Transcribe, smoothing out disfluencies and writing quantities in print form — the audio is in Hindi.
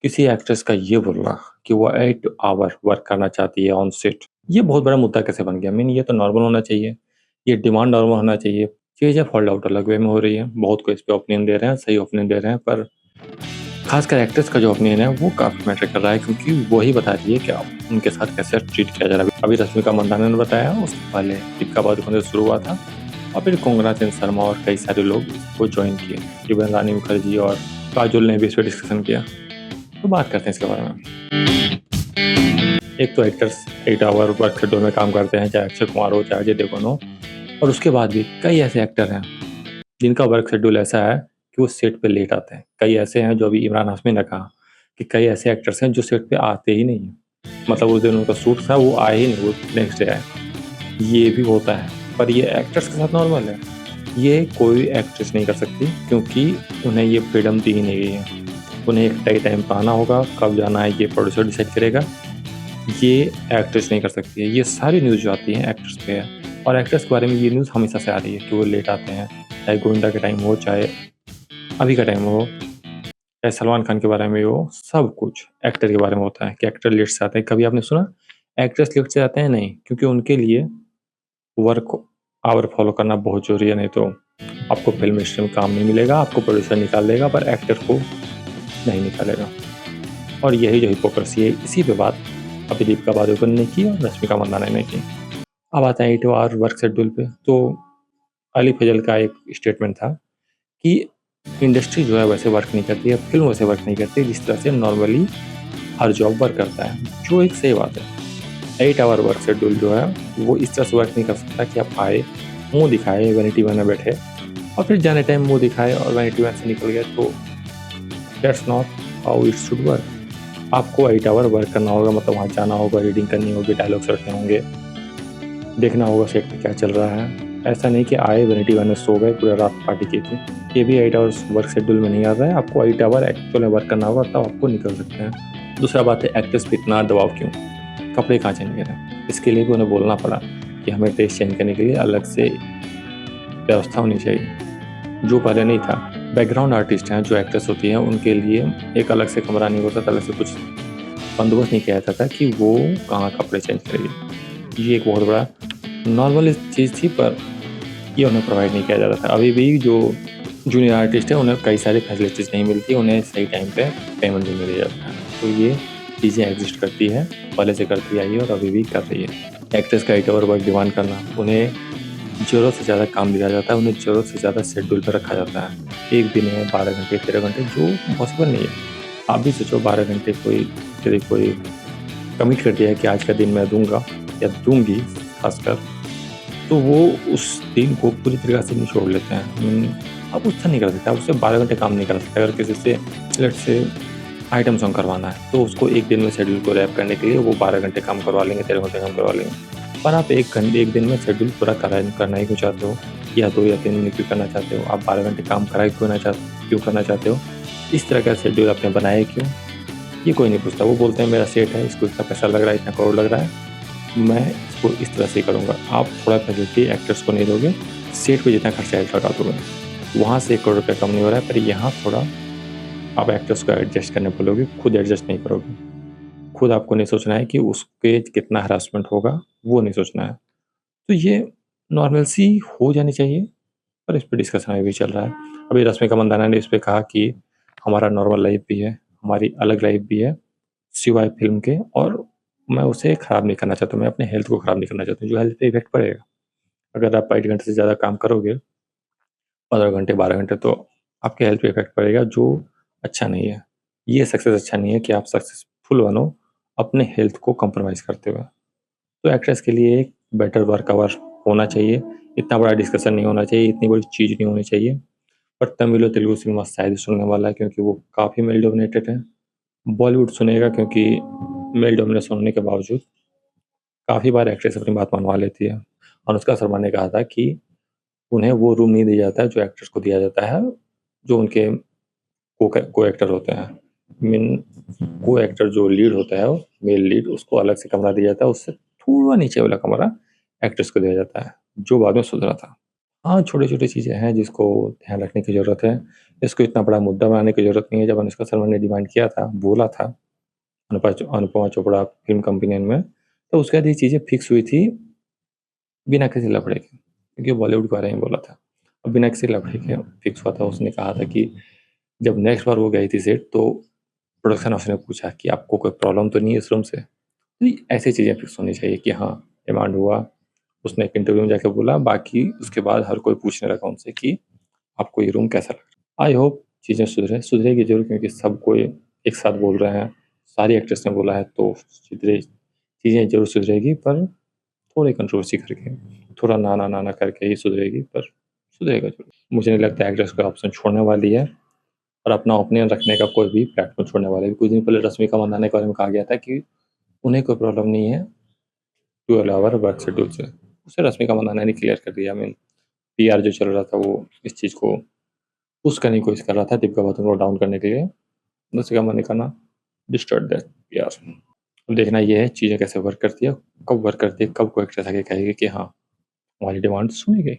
किसी एक्ट्रेस का ये बोलना कि वो 8 आवर वर्क करना चाहती है ऑन सेट, ये बहुत बड़ा मुद्दा कैसे बन गया? ये तो नॉर्मल होना चाहिए, ये डिमांड नॉर्मल होना चाहिए। चीज़ें फ़ॉल्ड आउट अलग वे में हो रही हैं, बहुत कोई इस पे ओपिनियन दे रहे हैं, सही ओपिनियन दे रहे हैं, पर खासकर एक्ट्रेस का जो ओपिनियन है वो काफ़ी मैटर कर रहा है क्योंकि वो ही बता रही है कि अब उनके साथ कैसे ट्रीट किया जा रहा है। अभी रश्मिका मंदाना ने बताया, उसके पहले दीपिका पादुकोण से शुरू हुआ था और फिर कंगना सेन शर्मा और कई सारे लोग इसको जॉइन किए। इवन रानी मुखर्जी और काजोल ने भी इस पे डिस्कशन किया। तो बात करते हैं इसके बारे में। एक तो एक्टर्स 8 आवर वर्क शेड्यूल में काम करते हैं, चाहे अक्षय कुमार हो, चाहे अजय देवगन हो, और उसके बाद भी कई ऐसे एक्टर हैं जिनका वर्क शेड्यूल ऐसा है कि वो सेट पे लेट आते हैं। कई ऐसे हैं, जो अभी इमरान हाशमी ने कहा कि कई ऐसे एक्टर्स हैं जो सेट पे आते ही नहीं हैं। मतलब उस दिन उनका शूट था, वो आए ही नहीं, वो नेक्स्ट डे आए। ये भी होता है, पर ये एक्टर्स के साथ नॉर्मल है। ये कोई एक्ट्रेस नहीं कर सकती क्योंकि उन्हें ये फ्रीडम दी ही नहीं गई है। उन्हें एक तय टाइम पे आना होगा, कब जाना है ये प्रोड्यूसर डिसाइड करेगा। ये एक्ट्रेस नहीं कर सकती है। ये सारी न्यूज़ जो आती हैं एक्ट्रेस पे है, और एक्ट्रेस के बारे में ये न्यूज़ हमेशा से आ रही है कि वो लेट आते हैं, चाहे गोविंदा का टाइम हो, चाहे अभी का टाइम हो, चाहे सलमान खान के बारे में हो, सब कुछ एक्टर के बारे में होता है कि एक्टर लेट से आते हैं। कभी आपने सुना एक्ट्रेस लेट से आते हैं? नहीं, क्योंकि उनके लिए वर्क आवर फॉलो करना बहुत ज़रूरी है, नहीं तो आपको फ़िल्म इंडस्ट्री में काम नहीं मिलेगा, आपको प्रोड्यूसर निकाल देगा पर एक्टर को नहीं निकालेगा। और यही जो हिपोक्रेसी है, इसी पे बात अभी दीपिका पादुकोण ने की और रश्मिका मंदाना ने की। अब आते हैं 8 आवर वर्क शेड्यूल पे। तो अली फजल का एक स्टेटमेंट था कि इंडस्ट्री जो है वैसे वर्क नहीं करती है, फ़िल्म वैसे वर्क नहीं करती जिस तरह से नॉर्मली हर जॉब वर्क करता है, जो एक सही बात है। 8 आवर वर्क शेड्यूल जो है वो इस तरह से वर्क नहीं कर सकता कि आप आए, मुँह दिखाए, वैनिटी वैन में बैठे और फिर जाने टाइम मुँह दिखाए और वैनिटी वैन से निकल गए, तो that's not how it should work. आपको 8 आवर वर्क करना होगा, मतलब वहाँ जाना होगा, रीडिंग करनी होगी, डायलॉग्स रटने होंगे, देखना होगा सेट पे क्या चल रहा है। ऐसा नहीं कि आए वैनिटी वैन में सो गए, पूरा रात पार्टी की थी। ये भी 8 आवर्स वर्क शेड्यूल में नहीं आता है। आपको 8 आवर एक्चुअल में वर्क करना होगा, तब आपको निकल सकते हैं। दूसरा बात है, एक्टर्स पे इतना दबाव क्यों? कपड़े कहाँ चेंज करें? इसके लिए भी उन्हें बोलना पड़ा कि हमें ड्रेस चेंज करने के लिए अलग से व्यवस्था होनी चाहिए, जो पहले नहीं था। बैकग्राउंड आर्टिस्ट हैं, जो एक्ट्रेस होती हैं, उनके लिए एक अलग से कमरा नहीं होता था, अलग से कुछ बंदोबस्त नहीं किया जाता था कि वो कहाँ कपड़े चेंज करेगी। ये एक बहुत बड़ा नॉर्मल चीज़ थी, पर ये उन्हें प्रोवाइड नहीं किया जाता था। अभी भी जो जूनियर आर्टिस्ट हैं, उन्हें कई सारी फैसिलिटीज़ नहीं मिलती, उन्हें सही टाइम पे पेमेंट भी नहीं दिया जाता है। तो ये चीज़ें एग्जिस्ट करती है, पहले से करती आई है और अभी भी कर रही है। एक्ट्रेस का 8 आवर वर्क डिमांड करना, उन्हें ज़रूरत से ज़्यादा काम दिया जाता है, उन्हें ज़रूरत से ज़्यादा शेड्यूल पे रखा जाता है। एक दिन में 12 घंटे, 13 घंटे, जो पॉसिबल नहीं है। आप भी सोचो, 12 घंटे कोई कमिट कर दिया है कि आज का दिन मैं दूँगा या दूँगी खासकर, तो वो उस दिन को पूरी तरीक़े से निचोड़ लेते हैं। आप उससे नहीं कर सकते, आप उससे 12 घंटे काम नहीं करा सकते। अगर किसी से लेट्स से आइटम सॉन्ग करवाना है, तो उसको एक दिन में शेड्यूल को रैप करने के लिए वो 12 घंटे काम करवा लेंगे, 13 घंटे काम करवा लेंगे। पर आप एक दिन में शेड्यूल पूरा करना ही क्यों चाहते हो? या 2 या 3 दिन क्यों करना चाहते हो? आप 12 घंटे काम क्यों करना चाहते हो? इस तरह का शेड्यूल आपने बनाया है क्यों? ये कोई नहीं पूछता। वो बोलते हैं मेरा सेट है, इसको इतना पैसा लग रहा है, इतना करोड़ लग रहा है, मैं इसको इस तरह से ही करूँगा। आप थोड़ा फैसिलिटी एक्टर्स को नहीं दोगे, सेट पे जितना खर्चा है लगा दोगे। वहाँ से 1 करोड़ रुपये कम नहीं हो रहा है, पर यहाँ थोड़ा आप एक्टर्स को एडजस्ट करने बोलोगे, खुद एडजस्ट नहीं करोगे। खुद आपको नहीं सोचना है कि उसपे कितना हैरेसमेंट होगा, वो नहीं सोचना है। तो ये नॉर्मल सी हो जानी चाहिए, पर इस पे डिस्कशन अभी भी चल रहा है। अभी रश्मिका मंदाना ने इस पे कहा कि हमारा नॉर्मल लाइफ़ भी है, हमारी अलग लाइफ़ भी है, सिवाय फ़िल्म के, और मैं उसे खराब नहीं करना चाहता हूँ, मैं अपने हेल्थ को खराब नहीं करना चाहता हूँ, जो हेल्थ पे इफ़ेक्ट पड़ेगा। अगर आप 8 घंटे से ज़्यादा काम करोगे, 15 घंटे, 12 घंटे, तो आपके हेल्थ पे इफ़ेक्ट पड़ेगा, जो अच्छा नहीं है। ये सक्सेस अच्छा नहीं है कि आप सक्सेसफुल बनो अपने हेल्थ को कॉम्प्रोमाइज़ करते हुए। तो एक्ट्रेस के लिए एक बेटर वर्क आवर होना चाहिए, इतना बड़ा डिस्कशन नहीं होना चाहिए, इतनी बड़ी चीज़ नहीं होनी चाहिए। पर तमिल और तेलुगु सिनेमा शायद सुनने वाला है, क्योंकि वो काफ़ी मेल डोमिनेटेड है। बॉलीवुड सुनेगा क्योंकि मेल डोमिनेशन होने के बावजूद काफ़ी बार एक्ट्रेस अपनी बात मनवा लेती है। अनुष्का शर्मा ने कहा था कि उन्हें वो रूम नहीं दिया जाता है जो एक्ट्रेस को दिया जाता है, जो उनके को एक्टर होते हैं। मीन को एक्टर जो लीड होता है, मेल लीड, उसको अलग से कमरा दिया जाता है, उससे थोड़ा नीचे वाला कमरा एक्ट्रेस को दिया जाता है, जो बाद में सुधरा था। हाँ, छोटी-छोटी चीज़ें हैं जिसको ध्यान रखने की ज़रूरत है। इसको इतना बड़ा मुद्दा बनाने की ज़रूरत नहीं है। जब अनुष्का शर्मा ने डिमांड किया था, बोला था अनुपमा चोपड़ा फ़िल्म कंपेनियन में, तो उसके बाद ये चीज़ें फिक्स हुई थी बिना किसी लफड़े के, क्योंकि बॉलीवुड के बारे में बोला था। और बिना किसी लफड़े के फिक्स हुआ था। उसने कहा था कि जब नेक्स्ट बार वो गई थी सेट तो प्रोडक्शन हाउस ने पूछा कि आपको कोई प्रॉब्लम तो नहीं है इस रूम से? तो ऐसी चीज़ें फिक्स होनी चाहिए कि हाँ, डिमांड हुआ, उसने एक इंटरव्यू में जाके बोला, बाकी उसके बाद हर कोई पूछने लगा उनसे कि आपको ये रूम कैसा लगा? आई होप चीज़ें सुधरेगी ज़रूर क्योंकि सब कोई एक साथ बोल रहे हैं, सारी एक्ट्रेस ने बोला है तो चीज़ें ज़रूर सुधरेगी पर थोड़ी कंट्रोवर्सी करके, थोड़ा ना करके ही सुधरेगी पर सुधरेगा ज़रूर। मुझे नहीं लगता एक्ट्रेस कोई ऑप्शन छोड़ने वाली है और अपना ओपिनियन रखने का कोई भी प्लेटफ़ॉर्म छोड़ने वाला है। कुछ दिन पहले रश्मिका मंदाना के बारे में कहा गया था कि उन्हें कोई प्रॉब्लम नहीं है 12 आवर वर्क शेड्यूल से। उसे रश्मिका मंदाना ने क्लियर कर दिया। पीआर जो चल रहा था वो इस चीज़ को पुश करने की कोशिश कर रहा था दीपिका पादुकोण को डाउन करने के लिए। Rashmika Mandanna destroyed that PR. अब देखना ये है चीज़ें कैसे वर्क करती है, कब वर्क करती है, कब कोई एक्ट्रेस आके कहेगी कि हाँ, हमारी डिमांड सुनी गई।